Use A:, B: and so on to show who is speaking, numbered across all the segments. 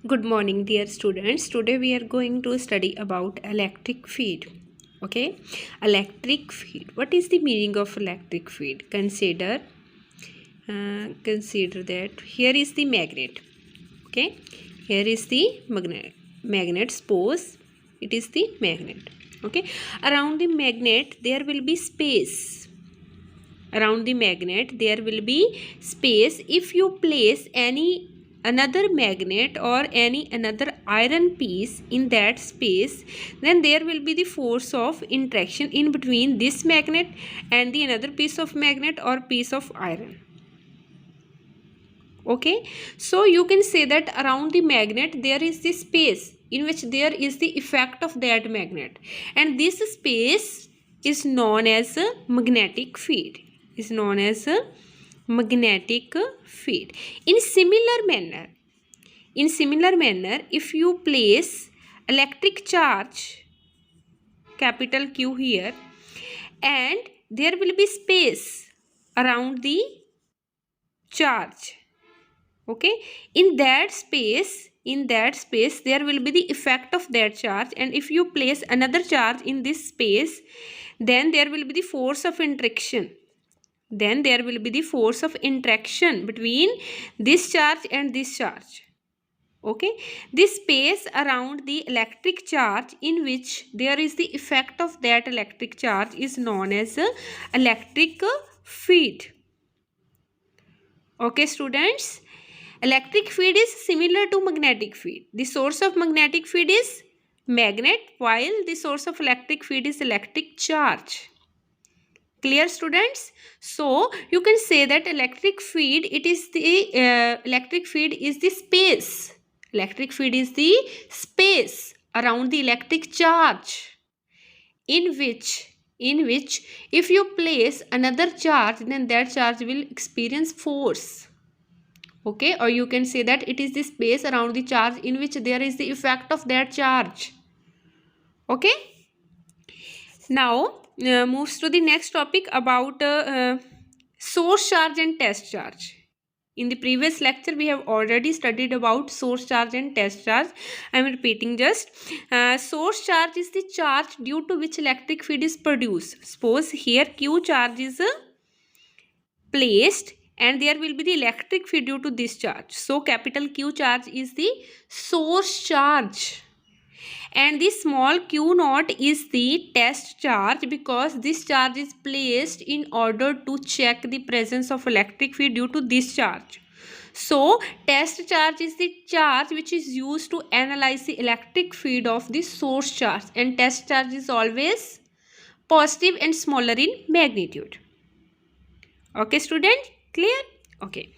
A: Good morning, dear students. Today we are going to study about electric field. Okay, electric field. What is the meaning of electric field? Consider that here is the magnet. Okay, here is the magnet. Magnet. Suppose it is the magnet. Okay, around the magnet there will be space. Around the magnet there will be space. If you place any another magnet or any another iron piece in that space, then there will be the force of interaction in between this magnet and the another piece of magnet or piece of iron. Okay, so you can say that around the magnet there is the space in which there is the effect of that magnet, and this space is known as a magnetic field. Is known as a magnetic field. In similar manner, if you place electric charge, capital Q here, and there will be space around the charge. Okay, in that space there will be the effect of that charge, and if you place another charge in this space, then there will be the force of interaction. Then there will be the force of interaction between this charge and this charge. Okay, this space around the electric charge in which there is the effect of that electric charge is known as electric field. Okay, students, electric field is similar to magnetic field. The source of magnetic field is magnet, while the source of electric field is electric charge. Clear, students? So you can say that electric field, it is the electric field is the space. Electric field is the space around the electric charge in which if you place another charge, then that charge will experience force. Okay, or you can say that it is the space around the charge in which there is the effect of that charge. Okay, now moves to the next topic about source charge and test charge. In the previous lecture we have already studied about source charge and test charge. I am repeating just. Source charge is the charge due to which electric field is produced. Suppose here Q charge is placed and there will be the electric field due to this charge. So capital Q charge is the source charge, and this small q naught is the test charge, because this charge is placed in order to check the presence of electric field due to this charge. So test charge is the charge which is used to analyze the electric field of the source charge, and test charge is always positive and smaller in magnitude. Okay, student, clear? Okay,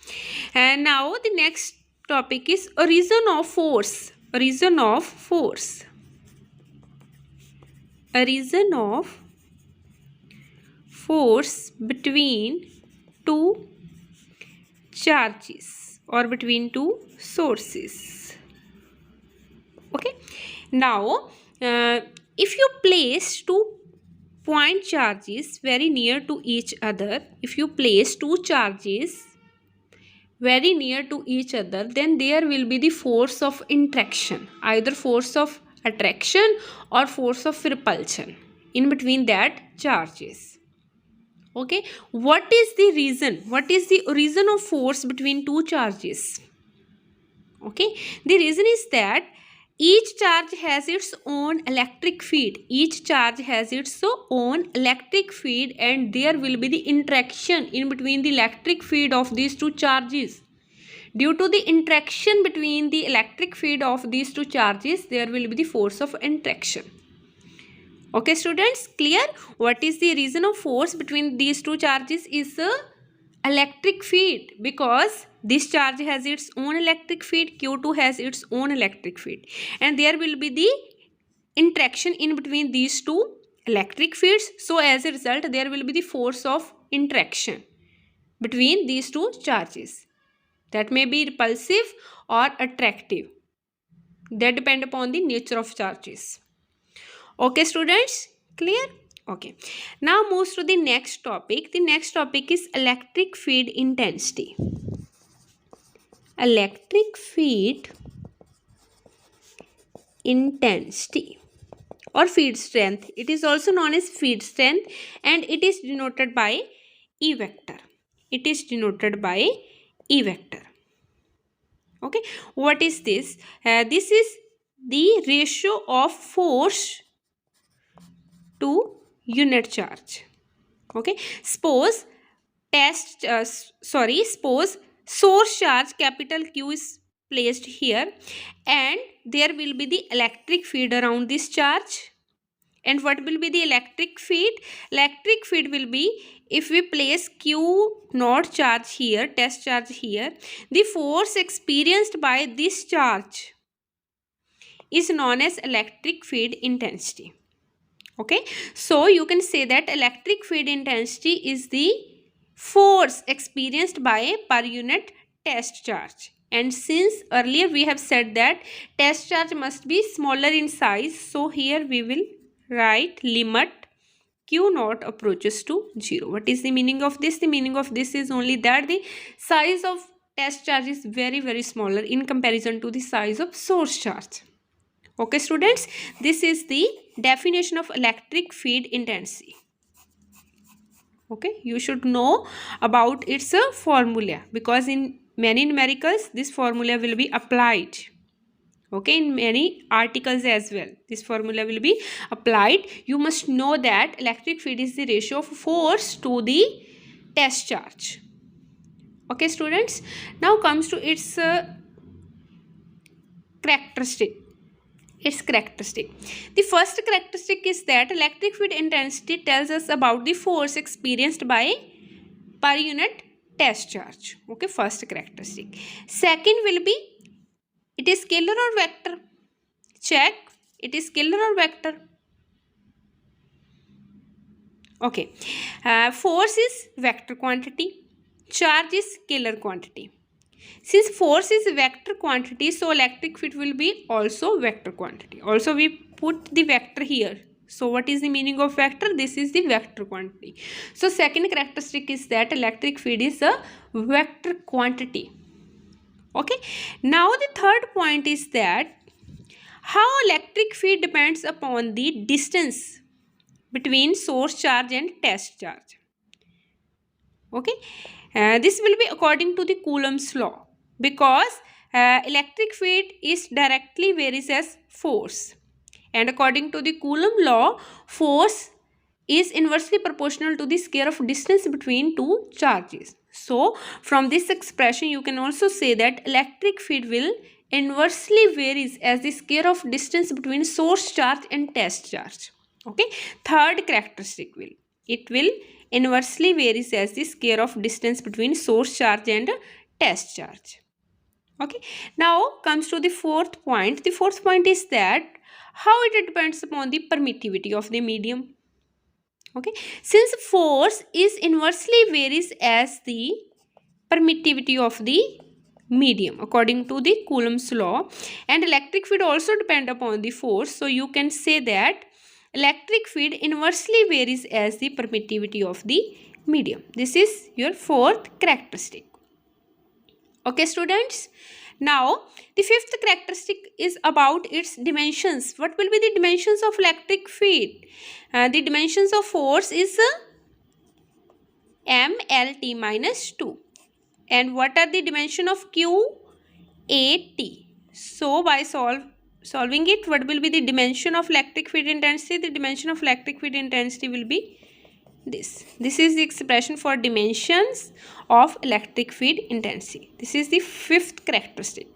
A: and now the next topic is origin of force. Origin of force. A reason of force between two charges or between two sources. Okay, now if you place two point charges very near to each other, if you place two charges very near to each other, then there will be the force of interaction, either force of attraction or force of repulsion in between that charges. Okay, what is the reason of force between two charges? Okay, the reason is that each charge has its own electric field. Each charge has its own electric field, and there will be the interaction in between the electric field of these two charges. Due to the interaction between the electric field of these two charges, there will be the force of interaction. Okay, students, clear? What is the reason of force between these two charges is electric field, because this charge has its own electric field, Q2 has its own electric field, and there will be the interaction in between these two electric fields. So as a result, there will be the force of interaction between these two charges. That may be repulsive or attractive. That depend upon the nature of charges. Okay, students, clear? Okay. Now moves to the next topic. The next topic is electric field intensity. Electric field intensity or field strength. It is also known as field strength, and it is denoted by E vector. It is denoted by E vector. Okay, what is this? This is the ratio of force to unit charge. Okay, suppose suppose source charge capital Q is placed here, and there will be the electric field around this charge. And what will be the electric field? Electric field will be, if we place Q naught charge here, test charge here, the force experienced by this charge is known as electric field intensity. Okay, so you can say that electric field intensity is the force experienced by a per unit test charge. And since earlier we have said that test charge must be smaller in size, so here we will write limit Q naught approaches to 0. What is the meaning of this? The meaning of this is only that the size of test charge is very smaller in comparison to the size of source charge. Okay students, this is the definition of electric field intensity. Okay, you should know about its formula, because in many numericals this formula will be applied. Okay, in many articles as well this formula will be applied. You must know that electric field is the ratio of force to the test charge. Okay students, now comes to its characteristic. The first characteristic is that electric field intensity tells us about the force experienced by per unit test charge. Okay, first characteristic. Second will be, it is scalar or vector? Check, it is scalar or vector? Okay, force is vector quantity, charge is scalar quantity. Since force is vector quantity, so electric field will be also vector quantity. Also we put the vector here. So what is the meaning of vector? This is the vector quantity. So second characteristic is that electric field is a vector quantity. Okay. Now the third point is that how electric field depends upon the distance between source charge and test charge. Okay. This will be according to the Coulomb's law, because electric field is directly varies as force, and according to the Coulomb law, force is inversely proportional to the square of distance between two charges. So from this expression you can also say that electric field will inversely varies as the square of distance between source charge and test charge. Okay, third characteristic will, it will inversely varies as the square of distance between source charge and test charge. Okay, now comes to the fourth point. The fourth point is that how it depends upon the permittivity of the medium. Okay, since force is inversely varies as the permittivity of the medium according to the Coulomb's law, and electric field also depend upon the force, so you can say that electric field inversely varies as the permittivity of the medium. This is your fourth characteristic. Okay students, now the fifth characteristic is about its dimensions. What will be the dimensions of electric field? The dimensions of force is mLT minus 2. And what are the dimension of Q? AT. So by solving it, what will be the dimension of electric field intensity? The dimension of electric field intensity will be this. This is the expression for dimensions of electric field intensity. This is the fifth characteristic.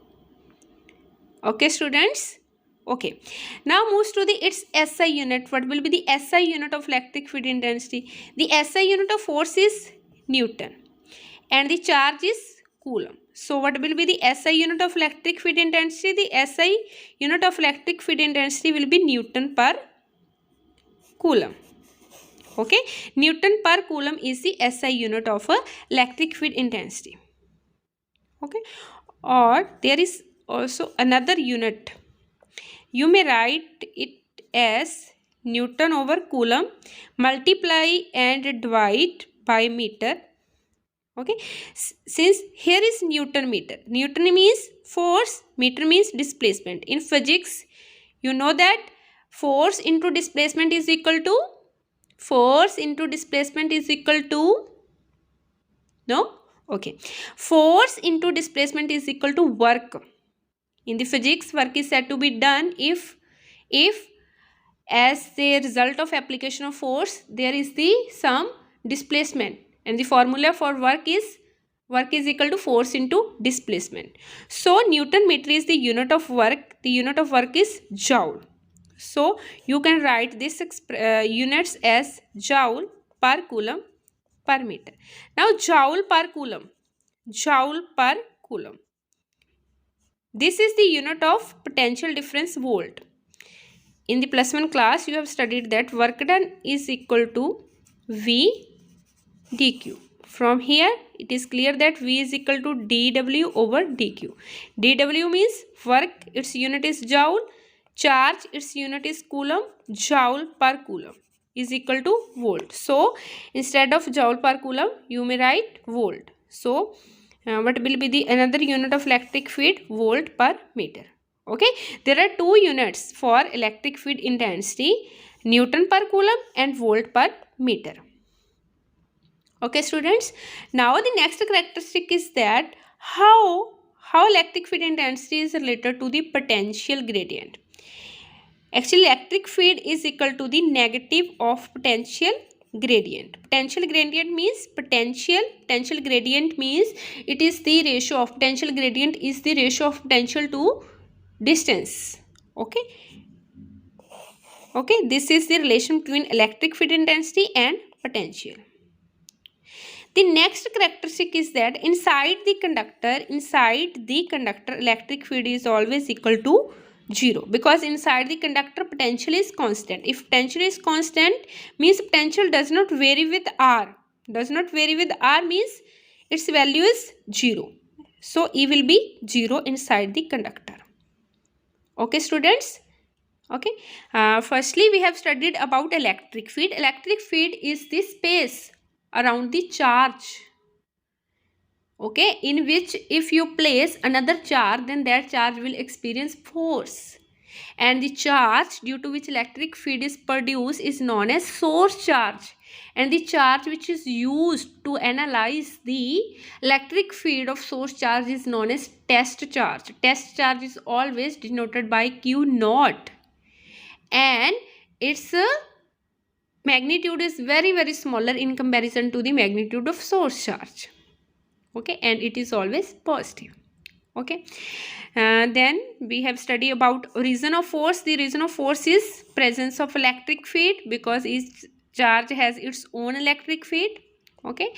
A: Okay students. Okay, now moves to the its SI unit. What will be the SI unit of electric field intensity? The SI unit of force is Newton and the charge is Coulomb. So what will be the SI unit of electric field intensity? The SI unit of electric field intensity will be Newton per Coulomb. Okay, Newton per Coulomb is the SI unit of electric field intensity. Okay, or there is also another unit. You may write it as Newton over Coulomb, multiply and divide by meter. Okay, since here is Newton meter. Newton means force, meter means displacement. In physics, You know that force into displacement is equal to no? Okay. Force into displacement is equal to work. In the physics, work is said to be done if as a result of application of force there is the some displacement, and the formula for work is equal to force into displacement. So Newton meter is the unit of work. The unit of work is joule. So you can write this units as joule per coulomb per meter. Now joule per coulomb. This is the unit of potential difference volt. In the +1 class, you have studied that work done is equal to V dq. From here, it is clear that V is equal to dW over dq. dW means work, its unit is joule. Charge, its unit is coulomb. Joule per coulomb is equal to volt. So, instead of joule per coulomb, you may write volt. So, what will be the another unit of electric field? Volt per meter. Okay, there are two units for electric field intensity, Newton per coulomb and volt per meter. Okay students, now the next characteristic is that how electric field intensity is related to the potential gradient. Actually, electric field is equal to the negative of potential gradient. Potential gradient means potential gradient means it is the ratio of potential gradient is the ratio of potential to distance. Okay, this is the relation between electric field intensity and potential. The next characteristic is that inside the conductor electric field is always equal to 0, because inside the conductor potential is constant. If potential is constant means potential does not vary with R. Means its value is 0. So E will be 0 inside the conductor. Okay students. Okay. Firstly, we have studied about electric field. Electric field is the space around the charge. Okay, in which if you place another charge, then that charge will experience force. And the charge due to which electric field is produced is known as source charge. And the charge which is used to analyze the electric field of source charge is known as test charge. Test charge is always denoted by Q naught. And its magnitude is very smaller in comparison to the magnitude of source charge. Okay, and it is always positive. Okay, then we have studied about reason of force. The reason of force is presence of electric field, because each charge has its own electric field. Okay,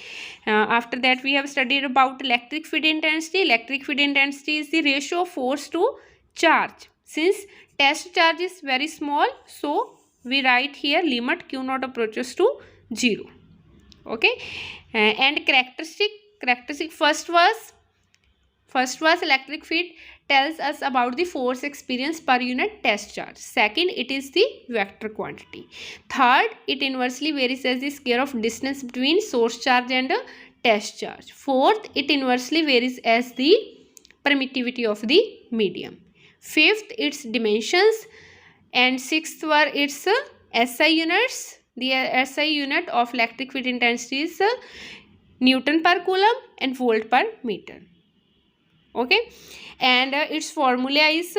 A: after that we have studied about electric field intensity. Electric field intensity is the ratio of force to charge. Since test charge is very small, so we write here limit Q naught approaches to 0. Okay, and characteristic first was electric field tells us about the force experience per unit test charge. Second, it is the vector quantity. Third, it inversely varies as the square of distance between source charge and test charge. Fourth, it inversely varies as the permittivity of the medium. Fifth, its dimensions. And sixth were its SI units. The SI unit of electric field intensity is Newton per coulomb and volt per meter. Okay, and its formula is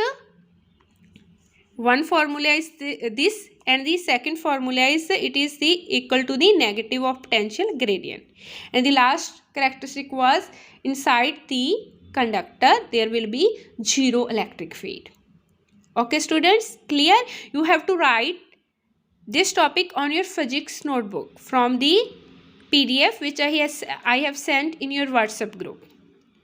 A: one formula is this, and the second formula is it is the equal to the negative of potential gradient. And the last characteristic was inside the conductor there will be 0 electric field. Okay students, clear? You have to write this topic on your physics notebook from the PDF which I have sent in your WhatsApp group.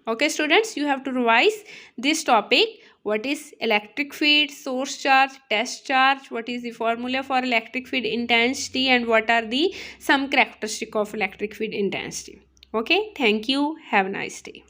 A: Okay students, you have to revise this topic. What is electric field, source charge, test charge, what is the formula for electric field intensity, and what are the some characteristic of electric field intensity. Okay, thank you. Have a nice day.